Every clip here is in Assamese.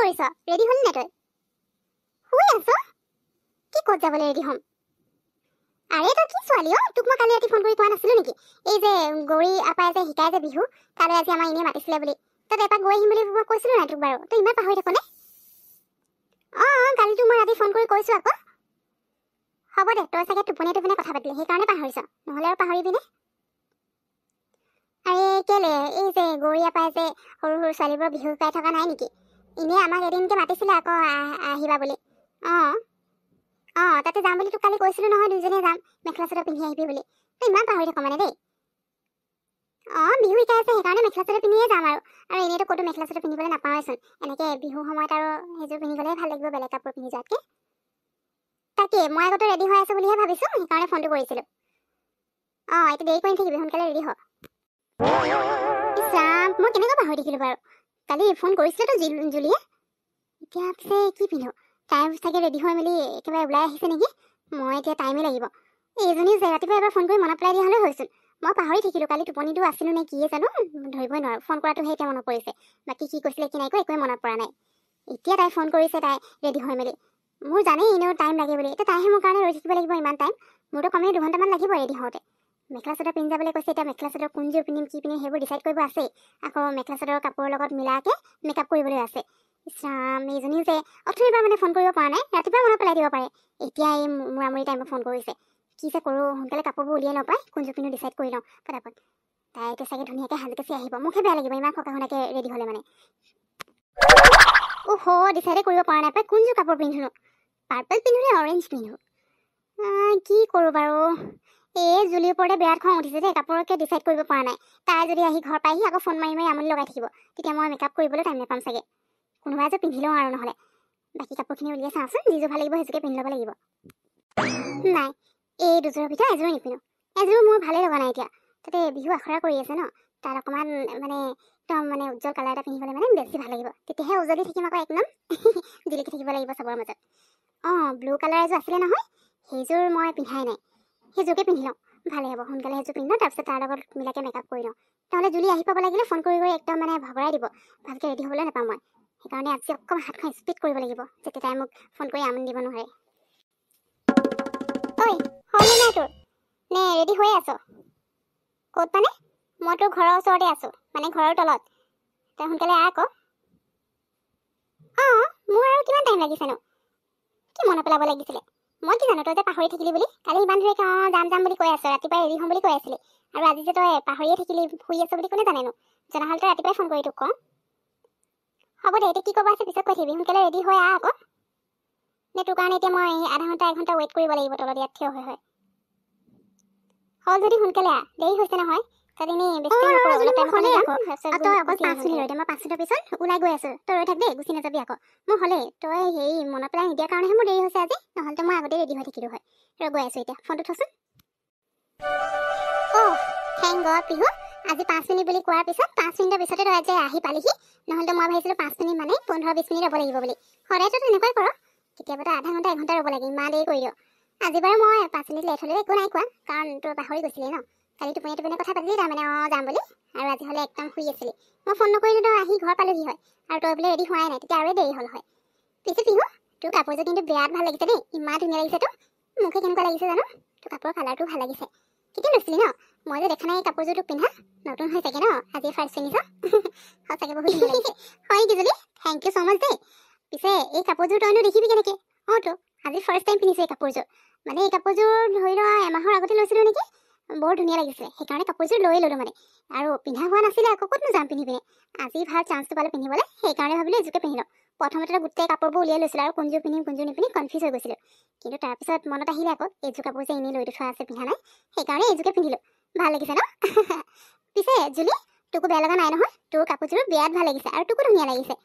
কৰিছ? ৰেডি হলি নে তই? শুই আছ? কি ক'ত যাবলৈ ৰেডি হ'ম? আৰে তই কি ছোৱালী অ? তোক মই কালি ৰাতি ফোন কৰি কোৱা নাছিলো নেকি? এই যে গৌৰী আপাই যে শিকাই যে বিহু, তালৈ আজি আমাৰ এনেই মাতিছিলে বুলি। তই এপাক গৈ আহিম বুলি মই কৈছিলো নাই তোক বাৰু? তই ইমান পাহৰি থাক নে? কালি তোক মই ৰাতি ফোন কৰি কৈছো আকৌ। হ'ব দে, তই চাগে টোপনিয়ে কথা পাতিলি, সেইকাৰণে পাহৰিছ, নহ'লে আৰু পাহৰিবিনে? আৰে কেলে এই যে গৌৰী আপাই যে সৰু সৰু ছোৱালীবোৰৰ বিহু শিকাই থকা নাই নেকি? এনেই আমাক এদিনকে মাতিছিলে আকৌ আহিবা বুলি। তাতে যাম বুলি তোক কালি কৈছিলো নহয়, দুইজনীয়ে যাম, মেখেলা চাদৰ পিন্ধি আহিবি বুলি। তই ইমান পাহৰি থাক মানে দেই। বিহু শিকাই আছে, সেইকাৰণে মেখেলা চাদৰ পিন্ধিয়ে যাম আৰু এনেইতো ক'তো মেখেলা চাদৰ পিন্ধিবলৈ নাপাওঁচোন। এনেকে বিহু সময়ত আৰু সেইযোৰ পিন্ধি গ'লেহে ভাল লাগিব, বেলেগ কাপোৰ পিন্ধি যোৱাতকে। তাকে মই আগতে ৰেডি হৈ আছো বুলিহে ভাবিছো, সেইকাৰণে ফোনটো কৰিছিলো। এতিয়া দেৰি কৰি থাকিবি, সোনকালে ৰেডি হ। মই কেনেকৈ পাহৰি থাকিলো বাৰু? কালি ফোন কৰিছিলেতো জুলিয়ে। এতিয়া পিছে কি পিন্ধো? তাই চাগে ৰেডি হৈ মেলি একেবাৰে ওলাই আহিছে নেকি? মই এতিয়া টাইমে লাগিব। এইজনী যে ৰাতিপুৱা এবাৰ ফোন কৰি মনত পেলাই দিয়া হ'লে হৈছিল। মই পাহৰি থাকিলো, কালি টোপনিটো আছিলো নে কিয়ে জানো, ধৰিবই নোৱাৰো। ফোন কৰাটোহে এতিয়া মনত পৰিছে, বাকী কি কৈছিলে কি নাই কৈ একোৱে মনত পৰা নাই। এতিয়া তাই ফোন কৰিছে, তাই ৰেডি হৈ মেলি। মোৰ জানেই এনেও টাইম লাগে বুলি, এতিয়া তাইহে মোৰ কাৰণে ৰৈ থাকিব লাগিব ইমান টাইম। মোৰতো কমেও 2 ঘণ্টামান লাগিব ৰেডি হওঁতে। মেখেলা চাদৰ পিন্ধি যাবলৈ কৈছে, এতিয়া মেখেলা চাদৰ কোনযোৰ পিন্ধিম কি পিন্ধিম সেইবোৰ ডিচাইড কৰিব আছেই। আকৌ মেখেলা চাদৰ কাপোৰৰ লগত মিলাকে মেকআপ কৰিবলৈ আছে। এইজনী যে অথনিবাৰ মানে ফোন কৰিব পৰা নাই, ৰাতিপুৱা মনত পেলাই দিব পাৰে। এতিয়া এই মূৰামূৰি টাইমত ফোন কৰিছে। কি যে কৰোঁ, সোনকালে কাপোৰবোৰ উলিয়াই লওঁ পাই, কোনযোৰ পিন্ধো ডিচাইড কৰি লওঁ পটাপট। তাই এতিয়া চাগে ধুনীয়াকৈ সাজি আহিব, মোকহে বেয়া লাগিব ইমান সকা শুনাকৈ ৰেডি হ'লে মানে। ডিচাইডে কৰিব পৰা নাই পাই, কোনযোৰ কাপোৰ পিন্ধো? পাৰ্পল পিন্ধো নে অৰেঞ্জ পিন্ধো? কি কৰোঁ বাৰু? এই জুলিৰ ওপৰতে বিৰাট খং উঠিছে দেই, কাপোৰকে ডিচাইড কৰিব পৰা নাই। তাই যদি আহি ঘৰ পাইহি আকৌ ফোন মাৰি মাৰি আমনি লগাই থাকিব, তেতিয়া মই মেকআপ কৰিবলৈ টাইম নাপাম চাগে। কোনোবা এযোৰ পিন্ধি লওঁ আৰু নহ'লে। বাকী কাপোৰখিনি উলিয়াই চাওঁচোন, যিযোৰ ভাল লাগিব সেইযোৰকে পিন্ধি ল'ব লাগিব। নাই, এই দুযোৰৰ ভিতৰত এযোৰ নিপিন্ধো। এযোৰ মোৰ ভালেই লগা নাই এতিয়া। তাতে বিহু আখৰা কৰি আছে ন, তাত অকণমান মানে একদম মানে উজ্জ্বল কালাৰ এটা পিন্ধি গ'লে মানে বেছি ভাল লাগিব। তেতিয়াহে উজ্জ্বলি থাকিম আকৌ একদম জিলিকি থাকিব লাগিব চবৰ মাজত। ব্লু কালাৰ এযোৰ আছিলে নহয়, সেইযোৰ মই পিন্ধাই নাই। সেইযোৰকে পিন্ধি লওঁ, ভালেই হ'ব। সোনকালে সেইযোৰ পিন্ধি লওঁ, তাৰপিছত তাৰ লগত মিলাকে মেকআপ কৰি লওঁ। নহ'লে জুলি আহি পাব লাগিলে ফোন কৰি একদম মানে ভগৰাই দিব, ভালকৈ ৰেডি হ'বলৈ নাপাম মই। সেইকাৰণে আজি অকণমান হাতখন স্পীড কৰিব লাগিব, যাতে তাই মোক ফোন কৰি আমনি দিব নোৱাৰে। হ'লনে নাই তোৰ? নে ৰেডি হৈ আছ? ক'ত মানে? মই তোৰ ঘৰৰ ওচৰতে আছোঁ, মানে ঘৰৰ তলত। তই সোনকালে আকৌ। মোৰ আৰু কিমান টাইম লাগিছেনো? কি মনত পেলাব লাগিছিলে? মই কি জানো তই যে পাহৰি থাকিলি বুলি। কালি ইমান ধুনীয়াকৈ যাম বুলি কৈ আছ, ৰাতিপুৱাই ৰেডি হ'ম বুলি কৈ আছিলি। আৰু আজি যে তই পাহৰিয়ে থাকিলি, শুই আছ বুলি কোনে জানেনো? জনা হ'লে তই ৰাতিপুৱাই ফোন কৰি তোক কওঁ। হ'ব দে, এতিয়া কি ক'ব আছে পিছত কৈ থাকিবি, সোনকালে ৰেডি হৈ আকৌ। নে তোৰ কাৰণে এতিয়া মই আধা ঘণ্টা 1 ঘণ্টা ৱেইট কৰিব লাগিব তলত ইয়াত থিয় হৈ। হ'ল যদি সোনকালে দেৰি হৈছে নহয়। তাত এনেই বেছি টাইম নকৰোঁ, অলপ টাইম হ'লেই আকৌ। তই অকল 5 মিনিট ৰৈ দে, মই 5 মিনিটৰ পিছত ওলাই গৈ আছোঁ। তই ৰৈ থাক দেই, গুচি নাযাবি আকৌ। মোৰ হ'লেই, তই হেৰি মনত পেলাই নিদিয়াৰ কাৰণেহে মোৰ দেৰি হৈছে আজি, নহ'লেতো মই আগতেই ৰেডি হৈ থাকিলোঁ হয়। ৰৈ গৈ আছোঁ এতিয়া, ফোনটো থচোন। থেংক গড পিহু, আজি 5 মিনিট বুলি কোৱাৰ পিছত 5 মিনিটৰ পিছতে তই যে আহি পালিহি। নহ'লেতো মই ভাবিছিলোঁ 5 মিনিট মানে 15-20 মিনিট ৰ'ব লাগিব বুলি। সদায়তো তেনেকুৱাই কৰ, কেতিয়াবাতো আধা ঘণ্টা 1 ঘণ্টা ৰ'ব লাগে, ইমান দেৰি কৰি দিয়। আজি বাৰু মই 5 মিনিট লেট হ'লেও একো নাই কোৱা, কাৰণ তই পাহৰি গৈছিলি ন। কালি টোপনিয়ে কথা পাতিলি তাৰমানে যাম বুলি, আৰু আজি হ'লে একদম শুই আছিলি। মই ফোন নকৰিলোঁ, তই আহি ঘৰ পালোহি হয়, আৰু তই বোলে ৰেডি হোৱাই নাই, তেতিয়া আৰু দেৰি হ'ল হয়। পিছে পিহু, তোৰ কাপোৰযোৰ কিন্তু বিৰাট ভাল লাগিছে দেই, ইমান ধুনীয়া লাগিছে তোৰ। মোকে কেনেকুৱা লাগিছে জানো? তোৰ কাপোৰৰ কালাৰটো ভাল লাগিছে। কেতিয়া লৈছিলি ন? মই যে দেখা নাই এই কাপোৰযোৰ তোক পিন্ধা, নতুন হৈ চাগে ন? আজি ফাৰ্ষ্ট পিন্ধিছ? সঁচাকৈ বহুত ধুনীয়া লাগিছে। হয় নেকি জুলি? থেংক ইউ ছ' মাছ দেই। পিছে এই কাপোৰযোৰ তইনো দেখিবি কেনেকৈ? তো আজি ফাৰ্ষ্ট টাইম পিন্ধিছোঁ এই কাপোৰযোৰ। মানে এই কাপোৰযোৰ ধৰি লোৱা এমাহৰ আগতে লৈছিলোঁ নেকি? বৰ ধুনীয়া লাগিছে, সেইকাৰণে কাপোৰযোৰ লৈ ল'লোঁ মানে। আৰু পিন্ধা হোৱা নাছিলে, আকৌ ক'তনো যাম পিন্ধি পিনে। আজি ভাল চান্সটো পালোঁ পিন্ধিবলৈ, সেইকাৰণে ভাবিলোঁ এইযোৰকে পিন্ধি লওঁ। প্ৰথমতে গোটেই কাপোৰবোৰ উলিয়াই লৈছিলোঁ আৰু কোনযোৰ পিন্ধিম কোনযোৰ নিপিন্ধিম কনফিউজ হৈ গৈছিলোঁ। কিন্তু তাৰপিছত মনত আহিলে আকৌ এইযোৰ কাপোৰ যে এনেই লৈ থোৱা আছে পিন্ধা নাই, সেইকাৰণে এইযোৰকে পিন্ধিলোঁ। ভাল লাগিছে ন? পিছে জুলি, তোকো বেয়া লগা নাই নহয়? তোৰ কাপোৰযোৰ বিৰাট ভাল লাগিছে আৰু তোকো ধুনীয়া লাগিছে।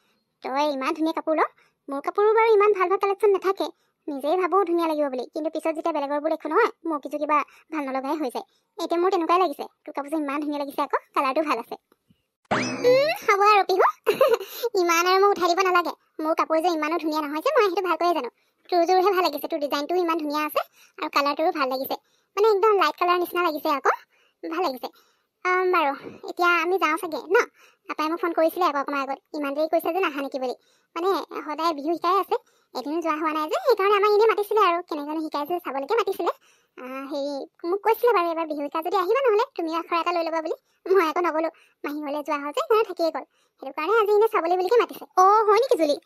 তই ইমান ধুনীয়া কাপোৰ ল। মোৰ কাপোৰৰ বাৰু ইমান ভাল কালেকশ্যন নাথাকে, নিজেই ভাবোঁ ধুনীয়া লাগিব বুলি, কিন্তু পিছত যেতিয়া বেলেগৰবোৰ দেখোঁ নহয়, মোৰ কিছু কিবা ভাল নলগাই হৈ যায়। এতিয়া মোৰ তেনেকুৱাই লাগিছে, তোৰ কাপোৰযোৰ ইমান ধুনীয়া লাগিছে, আকৌ কালাৰটো ভাল আছে। হ'ব আৰু পিহু, ইমান আৰু মোক উঠাই দিব নালাগে। মোৰ কাপোৰ যে ইমানো ধুনীয়া নহয় যে, মই সেইটো ভালকৈয়ে জানো। তোৰযোৰহে ভাল লাগিছে, তোৰ ডিজাইনটোও ইমান ধুনীয়া আছে আৰু কালাৰটোও ভাল লাগিছে। মানে একদম লাইট কালাৰ নিচিনা লাগিছে আকৌ, ভাল লাগিছে। বাৰু এতিয়া আমি যাওঁ চাগে ন? আপাই মোক ফোন কৰিছিলে আকৌ অকণমান আগত, ইমান দেৰি কৈছে যে নাহা নেকি বুলি। মানে সদায় বিহু শিকাই আছে, এদিনো যোৱা হোৱা নাই যে, সেইকাৰণে আমাক এনেই মাতিছিলে আৰু কেনেকৈ শিকাইছে চাবলৈকে মাতিছিলে। হেৰি মোক কৈছিলে বাৰু এবাৰ বিহু শিকা যদি আহিবা, নহ'লে তুমিও আখৰা এটা লৈ ল'বা বুলি। মই আকৌ নগ'লো, মাহী ঘৰলৈ যোৱা হ'ল যে সেইকাৰণে থাকিয়ে গ'ল। সেইটো কাৰণে আজি এনেই চাবলৈ বুলিকে মাতিছে। হয় নেকি জুলি?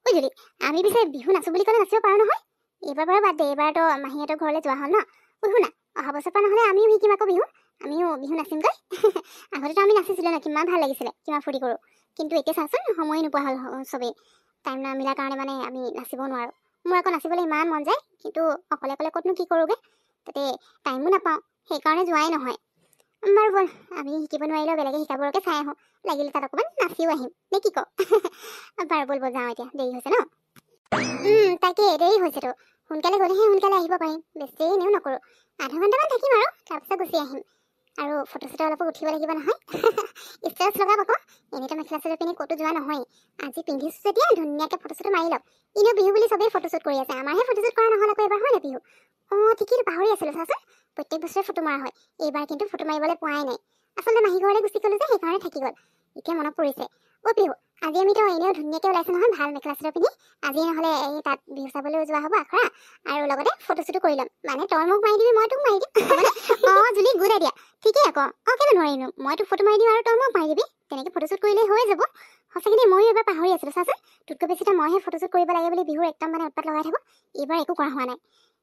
ঐ জুলি, আমি পিছে বিহু নাচো বুলি ক'লে নাচিব পাৰোঁ নহয়। এইবাৰ বাৰু বাদ দে, এইবাৰতো মাহীহঁতৰ ঘৰলৈ যোৱা হ'ল ন। শুনা, অহা বছৰ পৰা নহ'লে আমিও শিকিম আকৌ বিহু, আমিও বিহু নাচিমগৈ। আগতেতো আমি নাচিছিলোঁ ন, কিমান ভাল লাগিছিলে, কিমান ফূৰ্তি কৰোঁ। কিন্তু এতিয়া চাচোন সময় নোপোৱা হ'ল চবেই, টাইম নামিলাৰ কাৰণে মানে আমি নাচিব নোৱাৰোঁ। মোৰ আকৌ নাচিবলৈ ইমান মন যায়, কিন্তু অকলে অকলে ক'তনো কি কৰোঁগৈ, তাতে টাইমো নাপাওঁ, সেইকাৰণে যোৱাই নহয়। বাৰু ব'ল, আমি শিকিব নোৱাৰিলেও বেলেগে শিকাবোৰকে চাই আহোঁ, লাগিলে তাত অকণমান নাচিও আহিম নে কি কওঁ? বাৰু ব'ল যাওঁ, এতিয়া দেৰি হৈছে ন। তাকে দেৰি হৈছেতো, সোনকালে গ'লেহে সোনকালে আহিব পাৰিম। বেছি এনেও নকৰোঁ, আধা ঘণ্টামান থাকিম আৰু তাৰপিছত গুচি আহিম। আৰু ফটো চটো অলপো উঠিব লাগিব নহয়। ষ্টেটাছ লগাব আকৌ, এনেইতো মেখেলা চাদৰ পিন্ধি ক'তো যোৱা নহয়। আজি পিন্ধিছোঁ যেতিয়া ধুনীয়াকৈ ফটো চটো মাৰি লওক। এনেও বিহু বুলি চবেই ফটোশ্বুট কৰি আছে, আমাৰহে ফটোশ্বুট কৰা নহ'ল আকৌ এবাৰ, হয় নাই বিহু? ঠিকেই, পাহৰি আছিলোঁ চাচোন, প্ৰত্যেক বছৰে ফটো মৰা হয়, এইবাৰ কিন্তু ফটো মাৰিবলৈ পোৱাই নাই। আচলতে মাহী ঘৰলৈ গুচি গ'লোঁ যে সেইকাৰণে থাকি গ'ল। এতিয়া মনত পৰিছে, বিহু আজি আমিতো এনেও ধুনীয়াকৈ ওলাইছোঁ নহয়, ভাল মেখেলা চাদৰ পিন্ধি। আজি নহ'লে এই তাত বিহু চাবলৈ যোৱা হ'ব আখৰা, আৰু লগতে ফটো চটো কৰি ল'ম। মানে তই মোক মাৰি দিবি, মই তোক মাৰি দিম। জুলি গুড আইডিয়া, ঠিকেই আকৌ। কেলৈ নোৱাৰিম, মই তোক ফটো মাৰি দিম আৰু তই মোক মাৰি দিবি, তেনেকৈ ফটোশ্বুট কৰিলেই হৈ যাব। সঁচাকৈ দেই, ময়ো এবাৰ পাহৰি আছিলোঁ চাচোন, তোতকৈ বেছিতো মইহে ফটোশ্বুট কৰিব লাগে বুলি বিহুৰ একদম মানে উৎপাত লগাই থাকোঁ। এইবাৰ একো কৰা হোৱা নাই।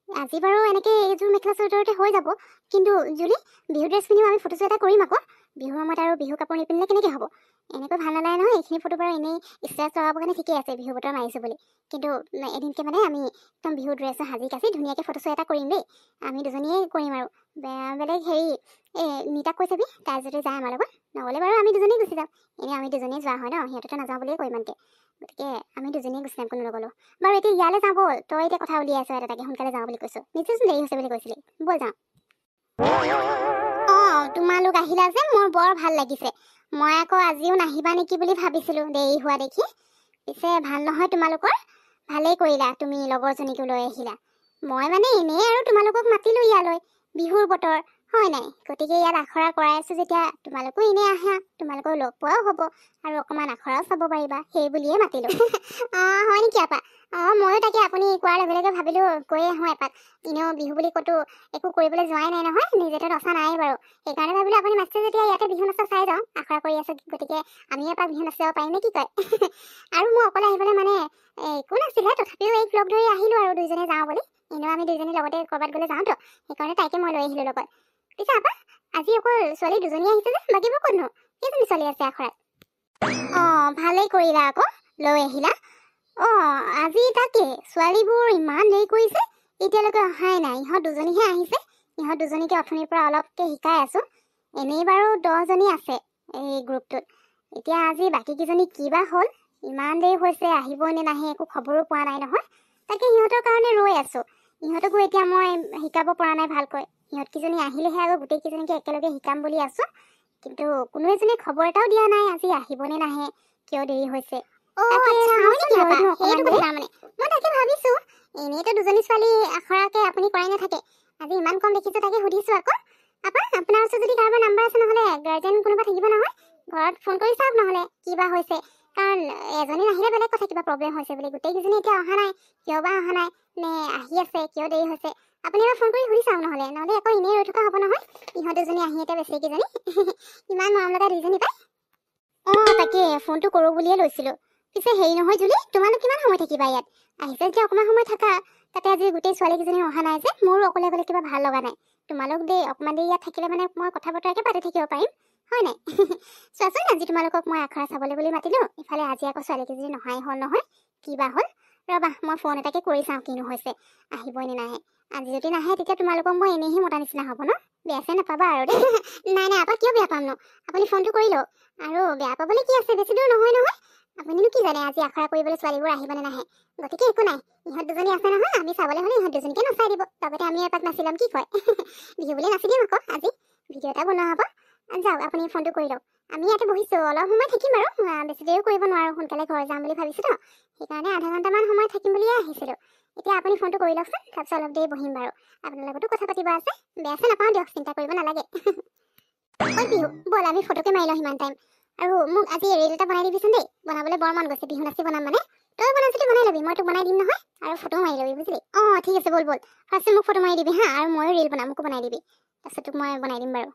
আজি বাৰু এনেকৈ এইযোৰ মেখেলা চাদৰতে হৈ যাব, কিন্তু জুলি বিহু ড্ৰেছ পিন্ধিও আমি ফটোশ্বুট এটা কৰিম আকৌ। বিহুৰ সময়ত আৰু বিহু কাপোৰ নিপিন্ধিলে কেনেকৈ হ'ব? এনেকৈ ভাল নালাগে নহয়। এইখিনি ফটো বাৰু এনেই ষ্টেটাছ লগাবৰ কাৰণে ঠিকেই আছে, বিহু বতৰ মাৰিছোঁ বুলি, কিন্তু এদিনকৈ মানে আমি একদম বিহু ড্ৰেছ সাজি কাচি ধুনীয়াকৈ ফটোশ্বুট এটা কৰিম দেই। আমি দুজনীয়ে কৰিম আৰু বেলেগ হেৰি নিতাক কৈ চাবি, তাই যদি যায় আমাৰ লগত, নগ'লে বাৰু আমি দুজনীয়ে গুচি যাম। এনেই আমি দুজনীয়ে যোৱা হয় ন, সিহঁতেতো নাযাওঁ বুলিয়ে কৈ ইমানকৈ, গতিকে আমি দুজনীয়ে গুচি যাম, কোনো নগ'লো। বাৰু এতিয়া ইয়ালৈ যাওঁ ব'ল, তই এতিয়া কথা উলিয়াই আছ এটা, তাকে সোনকালে যাওঁ বুলি কৈছোঁ, নিশ্চয়চোন দেৰি হৈছে বুলি কৈছিলি, ব'ল যাওঁ। তোমালোক আহিলা যে মোৰ বৰ ভাল লাগিছে। মই আকৌ আজিও নাহিবা নেকি বুলি ভাবিছিলোঁ, দেৰি হোৱা দেখি। পিছে ভাল নহয় তোমালোকৰ? ভালেই কৰিলা, তুমি লগৰজনীকো লৈ আহিলা। মই মানে এনেই আৰু তোমালোকক মাতিলোঁ ইয়ালৈ, বিহুৰ বতৰ হয় নাই, গতিকে ইয়াত আখৰা কৰাই আছোঁ যেতিয়া তোমালোকো এনেই আহা, তোমালোকক লগ পোৱাও হ'ব আৰু অকণমান আখৰাও চাব পাৰিবা, সেই বুলিয়ে মাতিলোঁ। হয় নেকি আপা? ময়ো তাকে আপুনি কোৱাৰ লগে লগে ভাবিলোঁ গৈ আহোঁ এপাক। এনেও বিহু বুলি ক'তো একো কৰিবলৈ যোৱাই নাই নহয়, নিজেতো নচা নাই বাৰু, সেইকাৰণে ভাবিলোঁ আপুনি মাতিছে যেতিয়া ইয়াতে বিহু নচা চাই যাওঁ, আখৰা কৰি আছে, গতিকে আমিও এপাক বিহু নাচিব পাৰিম নে কি কয়? আৰু মই অকলে আহিবলৈ মানে একো নাছিলে, তথাপিও এইক লগ ধৰি আহিলোঁ আৰু দুইজনে যাওঁ বুলি। এনেও আমি দুইজনী লগতে ক'ৰবাত গ'লে যাওঁতো, সেইকাৰণে তাইকে মই লৈ আহিলোঁ লগত। পিছে আপা আজি অকল ছোৱালী দুজনী আহিছে যে, বাকীবোৰ ক'তনো? কেইজনী ছোৱালী আছে আখৰাত? ভালেই কৰিলা আকৌ, লৈ আহিলা। আজি তাকে ছোৱালীবোৰ ইমান দেৰি কৰিছে, এতিয়ালৈকে অহাই নাই। ইহঁত দুজনীহে আহিছে, ইহঁত দুজনীকে অথনিৰ পৰা অলপকৈ শিকাই আছোঁ। এনেই বাৰু 10জনী আছে এই গ্ৰুপটোত, এতিয়া আজি বাকীকেইজনী কি বা হ'ল, ইমান দেৰি হৈছে, আহিব নে নাহে একো খবৰো পোৱা নাই নহয়। তাকে সিহঁতৰ কাৰণে ৰৈ আছোঁ, ইহঁতকো এতিয়া মই শিকাব পৰা নাই ভালকৈ। সিহঁতকেইজনী আহিলেহে আৰু গোটেইকেইজনীকে একেলগে শিকাম বুলি আছোঁ, কিন্তু কোনো এজনী খবৰ এটাও দিয়া নাই আজি আহিব নে নাহে, কিয় দেৰি হৈছে। মই তাকে ভাবিছোঁ, এনেইতো দুজনী ছোৱালী আখৰাকে আপুনি কৰাই নাথাকে, আজি ইমান কম দেখিছোঁ, তাকে সুধিছোঁ আকৌ। আপা আপোনাৰ ওচৰত যদি কাৰোবাৰ নাম্বাৰ আছে, নহ'লে গাৰ্জেন কোনোবা থাকিব নহয়, ঘৰত ফোন কৰি চাওক নহ'লে কি বা হৈছে। কাৰণ এজনী নাহিলে বেলেগ কথা, কিবা প্ৰব্লেম হৈছে বুলি, গোটেইকেইজনী এতিয়া অহা নাই, কিয় বা অহা নাই, নে আহি আছে, কিয় দেৰি হৈছে। আপুনি এবাৰ ফোন কৰি সুধি চাওক নহ'লে আকৌ এনেই ৰৈ থকা হ'ব নহয়। ইহঁত দুজনী আহি এতিয়া বেছিকেইজনী ইমান মৰম লগা দুইজনী পায়। তাকে ফোনটো কৰোঁ বুলিয়ে লৈছিলোঁ। পিছে হেৰি নহয় জুলি, তোমালোক কিমান সময় থাকিবা ইয়াত? আহিছে যেতিয়া অকণমান সময় থাকা, তাতে আজি গোটেই ছোৱালীকেইজনী অহা নাই যে, মোৰো অকলে অকলে কিবা ভাল লগা নাই। তোমালোক দেই অকণমান দেৰি ইয়াত থাকিলে মানে মই কথা বতৰাকে পাতি থাকিব পাৰিম, হয় নাই? চোৱাচোন, আজি তোমালোকক মই আখৰা চাবলৈ বুলি মাতিলোঁ, ইফালে আজি আকৌ ছোৱালীকেইজনী নহাই হ'ল নহয়, কি বা হ'ল। ৰ'বা মই ফোন এটাকে কৰি চাওঁ কিনো হৈছে, আহিবই নে নাহে। আজি যদি নাহে তেতিয়া তোমালোকক মই এনেইহে মতা নিচিনা হ'ব ন, বেয়া চেয়া নাপাবা আৰু দেই। নাই আপা, কিয় বেয়া পাম ন, আপুনি ফোনটো কৰি লওক। আৰু বেয়া পাবলৈ কি আছে, বেছি দূৰ নহয় নহয়। আপুনিনো কি জানে আজি আখৰা কৰিবলৈ ছোৱালীবোৰ আহিব নে নাহে, গতিকে একো নাই। ইহঁত দুজনী আছে নহয়, আমি চাবলৈ হ'লে ইহঁত দুজনীকে নচাই দিব, লগতে আমি এপাক নাচি ল'ম, কি কয়? বিহু বুলি নাচি দিম আকৌ আজি, ভিডিঅ' এটা বনোৱা হ'ব। যাওক আপুনি ফোনটো কৰি লওক, আমি ইয়াতে বহিছোঁ, অলপ সময় থাকিম বাৰু, বেছি দেৰিও কৰিব নোৱাৰোঁ, সোনকালে ঘৰ যাম বুলি ভাবিছোঁ তো, সেইকাৰণে আধা ঘণ্টামান সময় থাকিম বুলিয়ে আহিছিলোঁ। এতিয়া আপুনি ফোনটো কৰি লওকচোন, তাৰপিছত অলপ দেৰি বহিম বাৰু, আপোনাৰ লগতো কথা পাতিব আছে। বেয়া চেয়া নাপাওঁ দিয়ক, চিন্তা কৰিব নালাগে। ঐ বিহু বল আমি ফটোকে মাৰি লওঁ সিমান টাইম আৰু মোক আজি ৰিল এটা বনাই দিবিচোন দেই বনাবলৈ বৰ মন গৈছে বিহু নাচি বনাম মানে তই বনাই যদি বনাই ল'বি মই তোক বনাই দিম নহয় আৰু ফটো মাৰি ল'বি বুজিলি ঠিক আছে বল ফাৰ্ষ্ট মোক ফটো মাৰি দিবি হা আৰু ময়ো ৰিল বনাম মোকো বনাই দিবি তাৰপিছত তোক মই বনাই দিম বাৰু